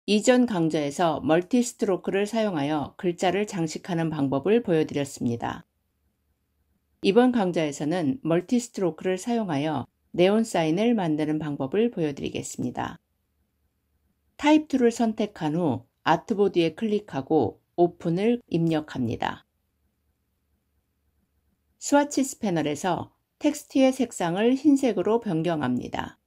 이전 강좌에서 멀티 스트로크를 사용하여 글자를 장식하는 방법을 보여드렸습니다. 이번 강좌에서는 멀티 스트로크를 사용하여 네온 사인을 만드는 방법을 보여드리겠습니다. 타입 툴을 선택한 후 아트보드에 클릭하고 오픈을 입력합니다. 스와치스 패널에서 텍스트의 색상을 흰색으로 변경합니다.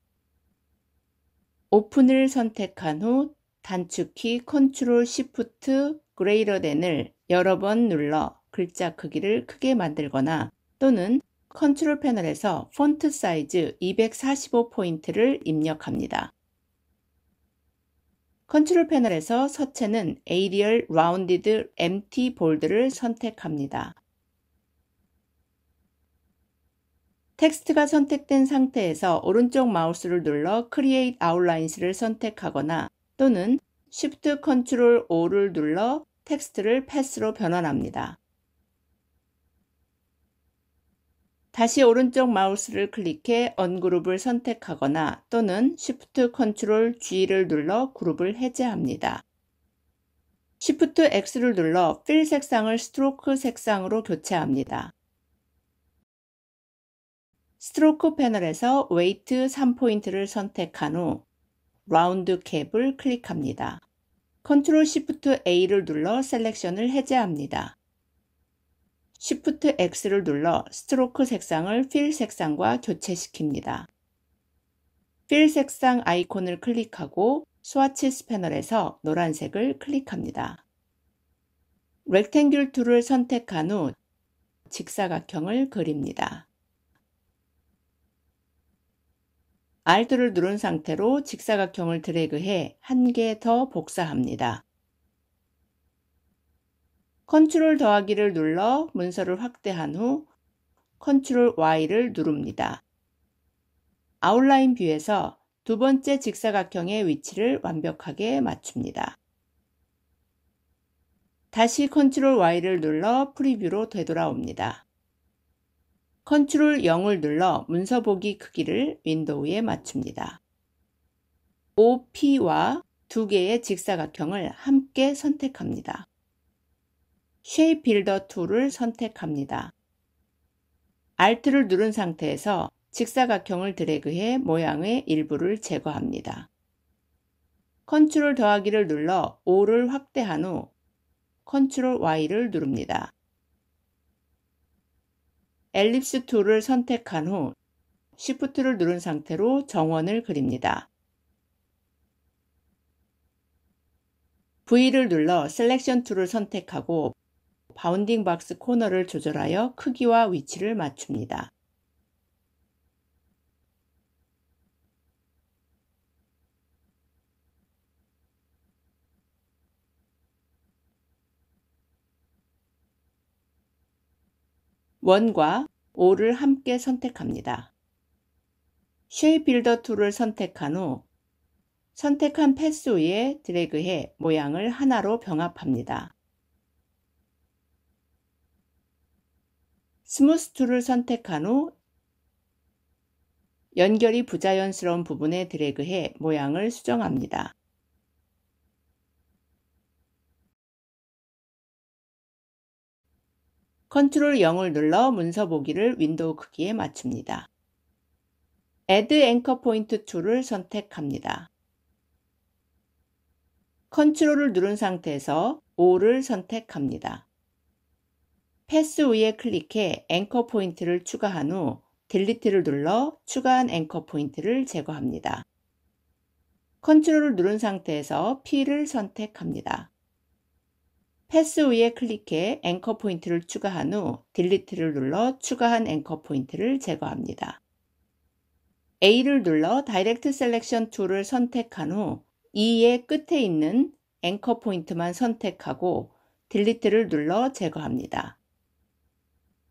오픈을 선택한 후 단축키 Ctrl Shift Greater than을 여러 번 눌러 글자 크기를 크게 만들거나 또는 컨트롤 패널에서 폰트 사이즈 245포인트를 입력합니다. 컨트롤 패널에서 서체는 Arial Rounded Empty Bold를 선택합니다. 텍스트가 선택된 상태에서 오른쪽 마우스를 눌러 Create Outlines를 선택하거나 또는 Shift Ctrl O를 눌러 텍스트를 패스로 변환합니다. 다시 오른쪽 마우스를 클릭해 언그룹을 선택하거나 또는 Shift Ctrl G를 눌러 그룹을 해제합니다. Shift X를 눌러 필 색상을 스트로크 색상으로 교체합니다. 스트로크 패널에서 웨이트 3포인트를 선택한 후 라운드 캡을 클릭합니다. Ctrl Shift A를 눌러 셀렉션을 해제합니다. Shift X를 눌러 스트로크 색상을 필 색상과 교체시킵니다. 필 색상 아이콘을 클릭하고 스와치스 패널에서 노란색을 클릭합니다. 렉탱귤 툴을 선택한 후 직사각형을 그립니다. Alt를 누른 상태로 직사각형을 드래그해 한 개 더 복사합니다. Ctrl 더하기를 눌러 문서를 확대한 후 Ctrl Y를 누릅니다. 아웃라인 뷰에서 두 번째 직사각형의 위치를 완벽하게 맞춥니다. 다시 Ctrl Y를 눌러 프리뷰로 되돌아옵니다. Ctrl 0을 눌러 문서 보기 크기를 윈도우에 맞춥니다. OP와 두 개의 직사각형을 함께 선택합니다. Shape Builder 툴을 선택합니다. Alt를 누른 상태에서 직사각형을 드래그해 모양의 일부를 제거합니다. Ctrl 더하기를 눌러 O를 확대한 후 Ctrl Y를 누릅니다. 엘립스 툴을 선택한 후 Shift를 누른 상태로 정원을 그립니다. V를 눌러 셀렉션 툴을 선택하고 바운딩 박스 코너를 조절하여 크기와 위치를 맞춥니다. 원과 O를 함께 선택합니다. Shape Builder 툴을 선택한 후 선택한 패스 위에 드래그해 모양을 하나로 병합합니다. 스무스 툴을 선택한 후 연결이 부자연스러운 부분에 드래그해 모양을 수정합니다. Ctrl 0을 눌러 문서 보기를 윈도우 크기에 맞춥니다. Add Anchor Point 툴을 선택합니다. Ctrl을 누른 상태에서 O를 선택합니다. 패스 위에 클릭해 앵커 포인트를 추가한 후 딜리트를 눌러 추가한 앵커 포인트를 제거합니다. Ctrl을 누른 상태에서 P를 선택합니다. 패스 위에 클릭해 앵커 포인트를 추가한 후 딜리트를 눌러 추가한 앵커 포인트를 제거합니다. A를 눌러 다이렉트 셀렉션 툴을 선택한 후 E의 끝에 있는 앵커 포인트만 선택하고 딜리트를 눌러 제거합니다.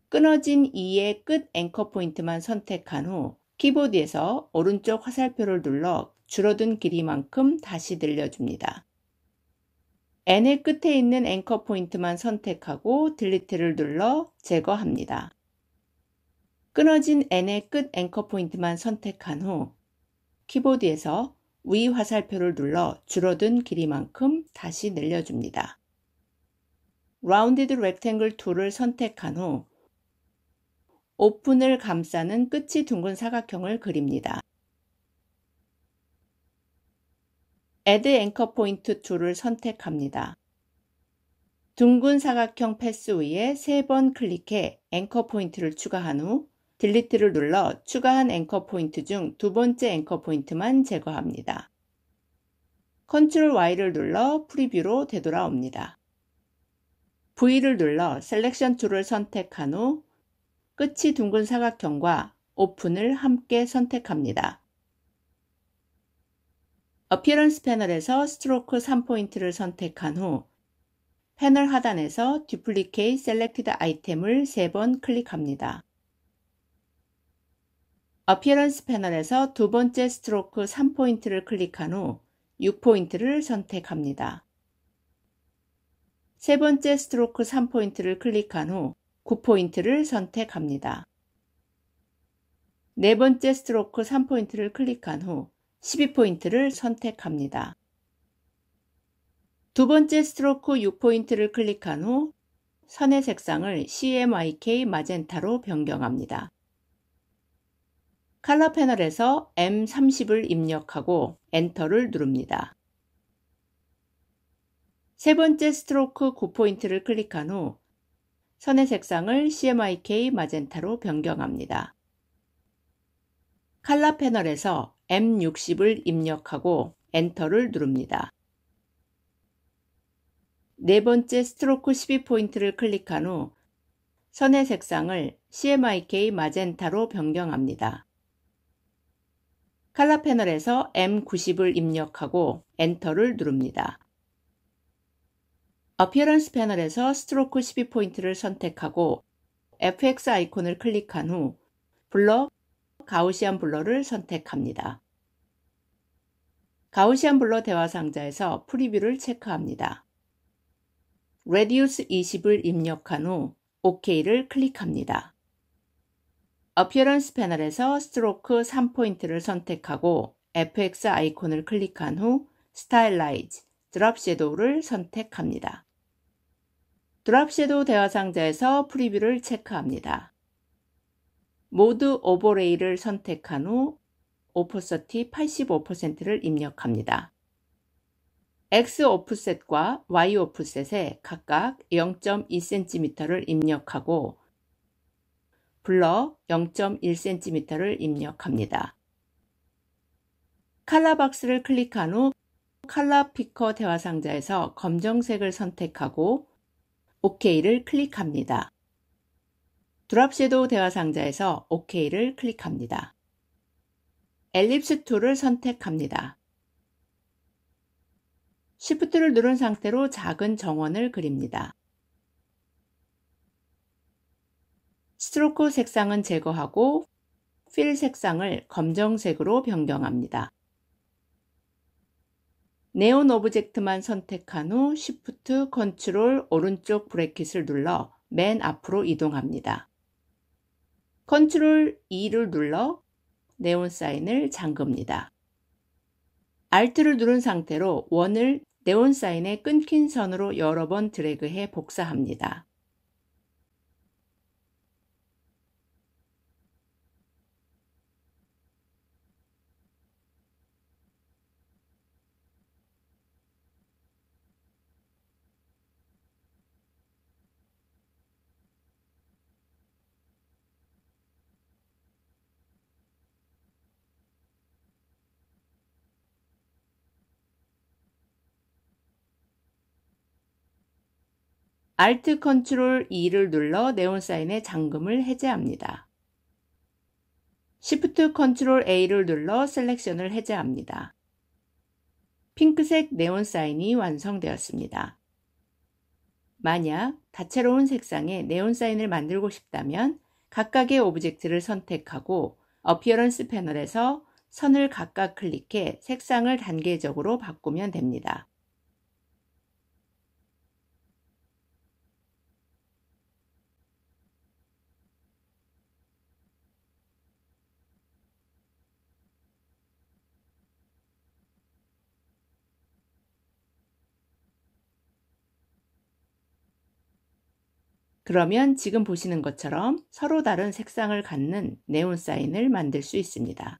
끊어진 E의 끝 앵커 포인트만 선택한 후 키보드에서 오른쪽 화살표를 눌러 줄어든 길이만큼 다시 늘려줍니다. N의 끝에 있는 앵커 포인트만 선택하고 딜리트를 눌러 제거합니다. 끊어진 N의 끝 앵커 포인트만 선택한 후 키보드에서 위 화살표를 눌러 줄어든 길이만큼 다시 늘려줍니다. Rounded Rectangle 툴을 선택한 후 오픈을 감싸는 끝이 둥근 사각형을 그립니다. Add Anchor Point 툴을 선택합니다. 둥근 사각형 패스 위에 3번 클릭해 앵커 포인트를 추가한 후 딜리트를 눌러 추가한 앵커 포인트 중 두 번째 앵커 포인트만 제거합니다. Ctrl Y를 눌러 프리뷰로 되돌아옵니다. V를 눌러 셀렉션 툴을 선택한 후 끝이 둥근 사각형과 오픈을 함께 선택합니다. 어피어런스 패널에서 스트로크 3포인트를 선택한 후 패널 하단에서 Duplicate Selected 아이템을 3번 클릭합니다. 어피어런스 패널에서 두 번째 스트로크 3포인트를 클릭한 후 6포인트를 선택합니다. 세 번째 스트로크 3포인트를 클릭한 후 9포인트를 선택합니다. 네 번째 스트로크 3포인트를 클릭한 후 12포인트를 선택합니다. 두 번째 스트로크 6포인트를 클릭한 후 선의 색상을 CMYK 마젠타로 변경합니다. 컬러 패널에서 M30을 입력하고 엔터를 누릅니다. 세 번째 스트로크 9포인트를 클릭한 후 선의 색상을 CMYK 마젠타로 변경합니다. 컬러 패널에서 M60을 입력하고 엔터를 누릅니다. 네 번째 스트로크 12포인트를 클릭한 후 선의 색상을 CMYK 마젠타로 변경합니다. 컬러 패널에서 M90을 입력하고 엔터를 누릅니다. 어피어런스 패널에서 스트로크 12포인트를 선택하고 FX 아이콘을 클릭한 후 블러, 가우시안 블러를 선택합니다. 가우시안 블러 대화 상자에서 프리뷰를 체크합니다. Radius 20을 입력한 후 OK를 클릭합니다. 어피어런스 패널에서 스트로크 3포인트를 선택하고 FX 아이콘을 클릭한 후 Stylize, 드롭 섀도우를 선택합니다. 드롭 섀도우 대화 상자에서 프리뷰를 체크합니다. 모드 오버레이를 선택한 후 오퍼서티 85%를 입력합니다. X 오프셋과 Y 오프셋에 각각 0.2cm를 입력하고 블러 0.1cm를 입력합니다. 컬러 박스를 클릭한 후 컬러 피커 대화 상자에서 검정색을 선택하고 OK를 클릭합니다. 드롭 섀도우 대화 상자에서 OK를 클릭합니다. 엘립스 툴을 선택합니다. Shift를 누른 상태로 작은 정원을 그립니다. 스트로크 색상은 제거하고 필 색상을 검정색으로 변경합니다. 네온 오브젝트만 선택한 후 Shift, Ctrl, 오른쪽 브래킷을 눌러 맨 앞으로 이동합니다. Ctrl E를 눌러 네온 사인을 잠급니다. Alt를 누른 상태로 원을 네온 사인의 끊긴 선으로 여러 번 드래그해 복사합니다. Alt Ctrl E를 눌러 네온 사인의 잠금을 해제합니다. Shift Ctrl A를 눌러 셀렉션을 해제합니다. 핑크색 네온 사인이 완성되었습니다. 만약 다채로운 색상의 네온 사인을 만들고 싶다면 각각의 오브젝트를 선택하고 어피어런스 패널에서 선을 각각 클릭해 색상을 단계적으로 바꾸면 됩니다. 그러면 지금 보시는 것처럼 서로 다른 색상을 갖는 네온 사인을 만들 수 있습니다.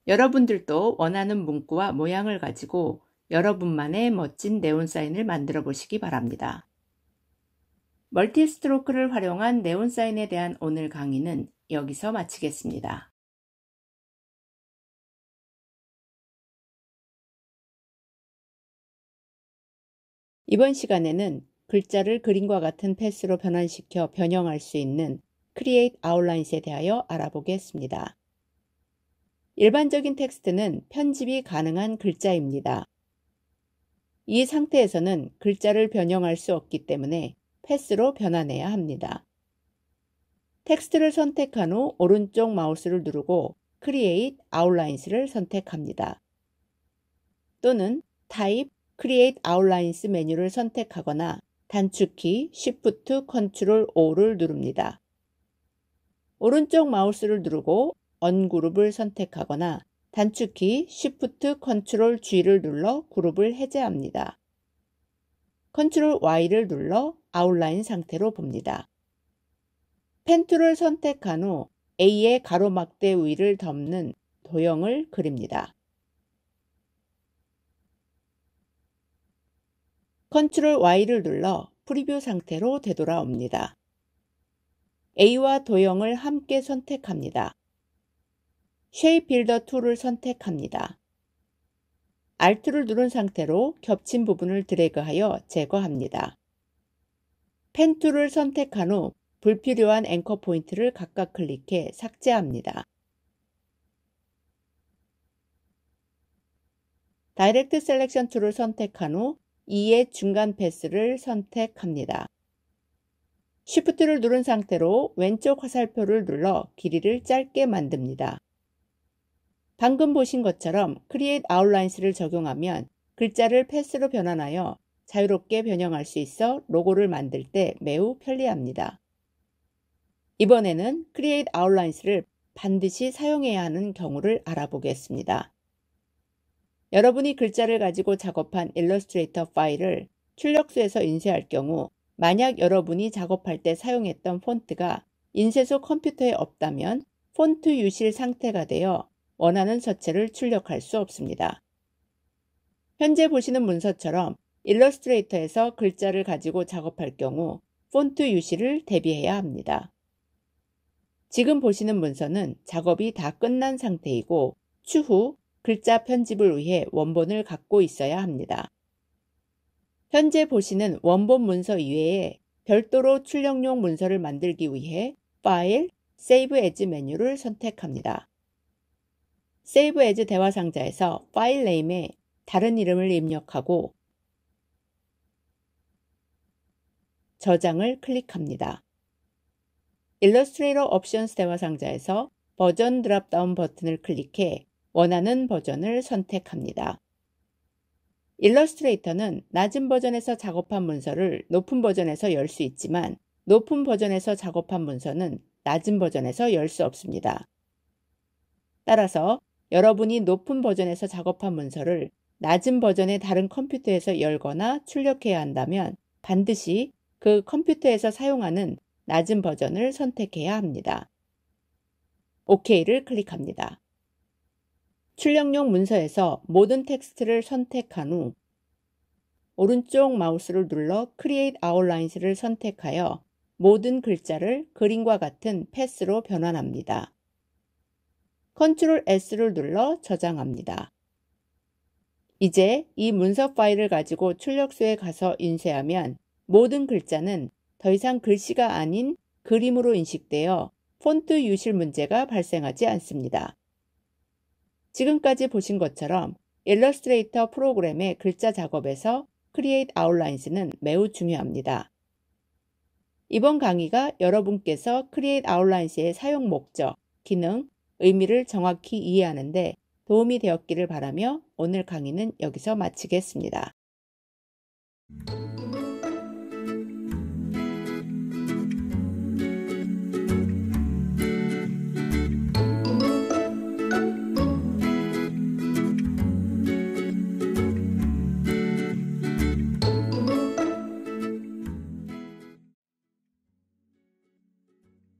여러분들도 원하는 문구와 모양을 가지고 여러분만의 멋진 네온 사인을 만들어 보시기 바랍니다. 멀티 스트로크를 활용한 네온 사인에 대한 오늘 강의는 여기서 마치겠습니다. 이번 시간에는 글자를 그림과 같은 패스로 변환시켜 변형할 수 있는 Create Outlines에 대하여 알아보겠습니다. 일반적인 텍스트는 편집이 가능한 글자입니다. 이 상태에서는 글자를 변형할 수 없기 때문에 패스로 변환해야 합니다. 텍스트를 선택한 후 오른쪽 마우스를 누르고 Create Outlines를 선택합니다. 또는 Type Create Outlines 메뉴를 선택하거나 단축키 Shift Ctrl O를 누릅니다. 오른쪽 마우스를 누르고 언그룹을 선택하거나 단축키 Shift Ctrl G를 눌러 그룹을 해제합니다. Ctrl Y를 눌러 아웃라인 상태로 봅니다. 펜 툴을 선택한 후 A의 가로막대 위를 덮는 도형을 그립니다. Ctrl Y를 눌러 프리뷰 상태로 되돌아옵니다. A와 도형을 함께 선택합니다. Shape Builder 툴을 선택합니다. Alt를 누른 상태로 겹친 부분을 드래그하여 제거합니다. 펜 툴을 선택한 후 불필요한 앵커 포인트를 각각 클릭해 삭제합니다. 다이렉트 셀렉션 툴을 선택한 후 2의 중간 패스를 선택합니다. Shift를 누른 상태로 왼쪽 화살표를 눌러 길이를 짧게 만듭니다. 방금 보신 것처럼 Create Outlines를 적용하면 글자를 패스로 변환하여 자유롭게 변형할 수 있어 로고를 만들 때 매우 편리합니다. 이번에는 Create Outlines를 반드시 사용해야 하는 경우를 알아보겠습니다. 여러분이 글자를 가지고 작업한 일러스트레이터 파일을 출력수에서 인쇄할 경우 만약 여러분이 작업할 때 사용했던 폰트가 인쇄소 컴퓨터에 없다면 폰트 유실 상태가 되어 원하는 서체를 출력할 수 없습니다. 현재 보시는 문서처럼 일러스트레이터에서 글자를 가지고 작업할 경우 폰트 유실을 대비해야 합니다. 지금 보시는 문서는 작업이 다 끝난 상태이고 추후 글자 편집을 위해 원본을 갖고 있어야 합니다. 현재 보시는 원본 문서 이외에 별도로 출력용 문서를 만들기 위해 파일, Save As 메뉴를 선택합니다. Save As 대화 상자에서 파일 네임에 다른 이름을 입력하고 저장을 클릭합니다. 일러스트레이터 옵션스 대화 상자에서 버전 드랍다운 버튼을 클릭해 원하는 버전을 선택합니다. 일러스트레이터는 낮은 버전에서 작업한 문서를 높은 버전에서 열 수 있지만 높은 버전에서 작업한 문서는 낮은 버전에서 열 수 없습니다. 따라서 여러분이 높은 버전에서 작업한 문서를 낮은 버전의 다른 컴퓨터에서 열거나 출력해야 한다면 반드시 그 컴퓨터에서 사용하는 낮은 버전을 선택해야 합니다. OK를 클릭합니다. 출력용 문서에서 모든 텍스트를 선택한 후 오른쪽 마우스를 눌러 Create Outlines를 선택하여 모든 글자를 그림과 같은 패스로 변환합니다. Ctrl S를 눌러 저장합니다. 이제 이 문서 파일을 가지고 출력소에 가서 인쇄하면 모든 글자는 더 이상 글씨가 아닌 그림으로 인식되어 폰트 유실 문제가 발생하지 않습니다. 지금까지 보신 것처럼 일러스트레이터 프로그램의 글자 작업에서 Create Outlines는 매우 중요합니다. 이번 강의가 여러분께서 Create Outlines의 사용 목적, 기능, 의미를 정확히 이해하는 데 도움이 되었기를 바라며 오늘 강의는 여기서 마치겠습니다.